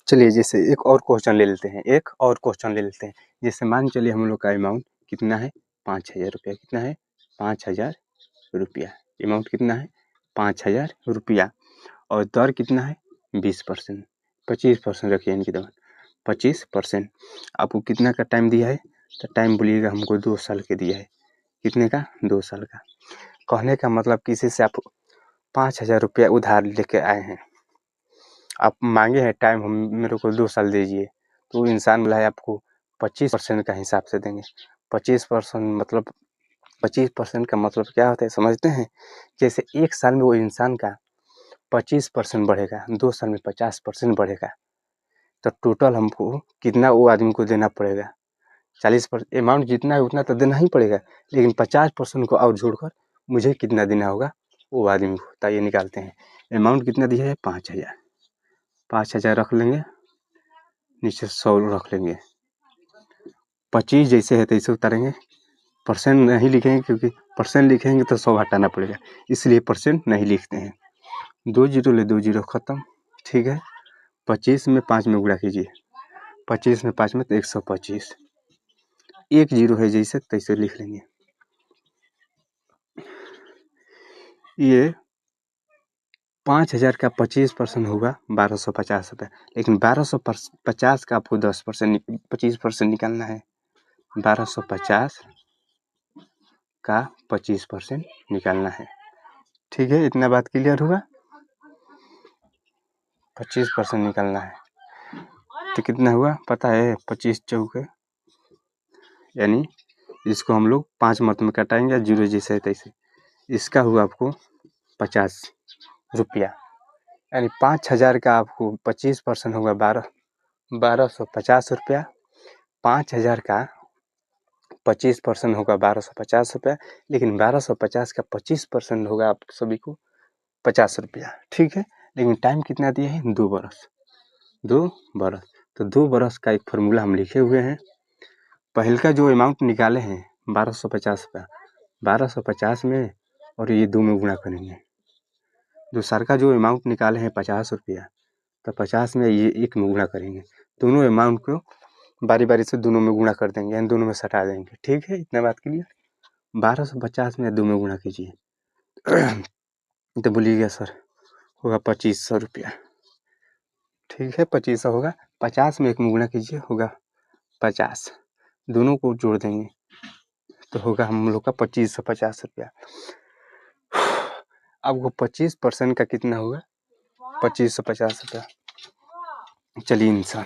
चलिए जैसे एक और क्वेश्चन ले लेते हैं। जैसे मान चलिए हम लोग का अमाउंट कितना है 5,000 रुपया। कितना है 5,000 रुपया। अमाउंट कितना है 5,000 रुपया और दर कितना है 20%, 25% रखिए इनकी दर 25%। आपको कितना का टाइम दिया है तो टाइम बोलिएगा हमको 2 साल के दिया है। कितने का 2 साल का। कहने का मतलब किसी से आप 5,000 रुपया उधार लेके आए हैं, आप मांगे हैं टाइम हम मेरे को 2 साल दीजिए, तो इंसान बोला है आपको 25% का हिसाब से देंगे। 25% मतलब 25% का मतलब क्या होता है समझते हैं? जैसे 1 साल में वो इंसान का 25% बढ़ेगा, 2 साल में 50% बढ़ेगा, तो टोटल हमको कितना वो आदमी को देना पड़ेगा 40%। अमाउंट जितना है उतना तो देना ही पड़ेगा, लेकिन 50% को और जोड़कर मुझे कितना देना होगा वो आदमी को। ताइए निकालते हैं। अमाउंट कितना दिया है 5,000, 5,000 रख लेंगे, नीचे 100 रख लेंगे। 25 जैसे है तैसे उतारेंगे, परसेंट नहीं लिखेंगे क्योंकि परसेंट लिखेंगे तो 100 हटाना पड़ेगा, इसलिए परसेंट नहीं लिखते हैं। 2 जीरो ले 2 जीरो खत्म, ठीक है। 25 में 5 में गुणा कीजिए, 25 में 5 में तो 125। 1 जीरो है जैसे तैसे लिख लेंगे। ये 5,000 का 25% होगा 1,250 रुपये, लेकिन 1,250 का आपको 25% निकालना है। 1,250 का 25% निकालना है, ठीक है। इतना बात क्लियर हुआ। 25% निकालना है तो कितना हुआ पता है? 25 चौके, यानी इसको हम लोग 5 मत में कटाएंगे, जीरो जैसे है तैसे। इसका हुआ आपको 50 रुपया, यानी 5,000 का आपको 25% होगा 1,250 रुपया। 5,000 का 25% होगा 1,250 रुपया, लेकिन 1,250 का 25% होगा आप सभी को 50 रुपया, ठीक है। लेकिन टाइम कितना दिया है 2 बरस। 2 बरस, तो 2 बरस का एक फार्मूला हम लिखे हुए हैं। पहले का जो अमाउंट निकाले हैं 1,250 रुपया, 1,250 में और ये 2 में गुणा करेंगे। दूसरा का जो अमाउंट निकाले हैं 50 रुपया, तो 50 में ये 1 में गुणा करेंगे। दोनों अमाउंट को बारी बारी से दोनों में गुणा कर देंगे, यानी दोनों में सटा देंगे, ठीक है। इतना बात क्लियर। 1,250 में 2 में गुणा कीजिए तो बोलिएगा सर होगा 2,500 रुपया, ठीक है। 2,500 होगा। 50 में 1 में गुणा कीजिए होगा 50, दोनों को जोड़ देंगे तो होगा हम लोग का 2,550 रुपया। अब वो 25% का कितना होगा 2,550 रुपया। चलिए इंसान